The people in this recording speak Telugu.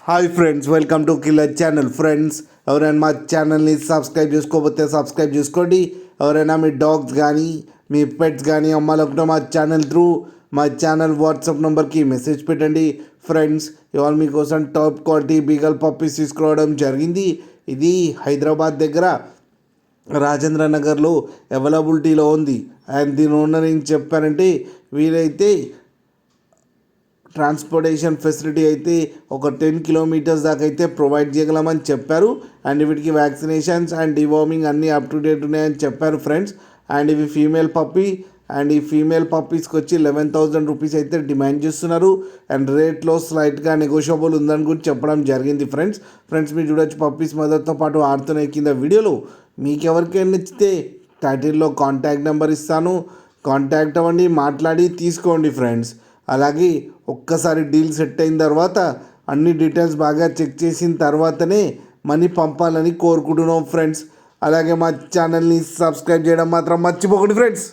Hi friends, welcome to killer channel. Friends, ఎవరైనా మా ఛానల్ని సబ్స్క్రైబ్ చేసుకోకపోతే సబ్స్క్రైబ్ చేసుకోండి. ఎవరైనా మీ డాగ్స్ కానీ మీ పెట్స్ కానీ అమ్మాలనుకుంటే మా ఛానల్ వాట్సాప్ నెంబర్కి మెసేజ్ పెట్టండి. ఫ్రెండ్స్, ఇవాళ మీకోసం టాప్ క్వాలిటీ బీగల్ పప్పీస్ తీసుకురావడం జరిగింది. ఇది హైదరాబాద్ దగ్గర రాజేంద్ర నగర్లో అవైలబిలిటీలో ఉంది. అండ్ దీని ఓనర్ ఏం చెప్పారంటే, వీలైతే ట్రాన్స్పోర్టేషన్ ఫెసిలిటీ అయితే ఒక 10 కిలోమీటర్స్ దాకా అయితే ప్రొవైడ్ చేయగలమని చెప్పారు. అండ్ వీటికి వ్యాక్సినేషన్స్ అండ్ డివార్మింగ్ అన్నీ అప్ టు డేట్ ఉన్నాయని చెప్పారు ఫ్రెండ్స్. అండ్ ఇవి ఫీమేల్ పప్పీ. అండ్ ఈ ఫీమేల్ పప్పీస్కి వచ్చి 11,000 రూపీస్ అయితే డిమాండ్ చేస్తున్నారు. అండ్ రేట్లో స్లైట్గా నెగోషియబుల్ ఉందని కూడా చెప్పడం జరిగింది ఫ్రెండ్స్ మీరు చూడొచ్చు, పప్పీస్ మదర్తో పాటు ఆడుతున్నాయి కింద వీడియోలో. మీకు ఎవరికైనా నచ్చితే టైటిల్లో కాంటాక్ట్ నెంబర్ ఇస్తాను, కాంటాక్ట్ అవ్వండి, మాట్లాడి తీసుకోండి ఫ్రెండ్స్. అలాగే ఒక్కసారి డీల్ సెట్ అయిన తర్వాత అన్ని డీటెయిల్స్ బాగా చెక్ చేసిన తర్వాతనే మనీ పంపాలని కోరుకుంటున్నాం ఫ్రెండ్స్. అలాగే మా ఛానల్ని సబ్స్క్రైబ్ చేయడం మాత్రం మర్చిపోకండి ఫ్రెండ్స్.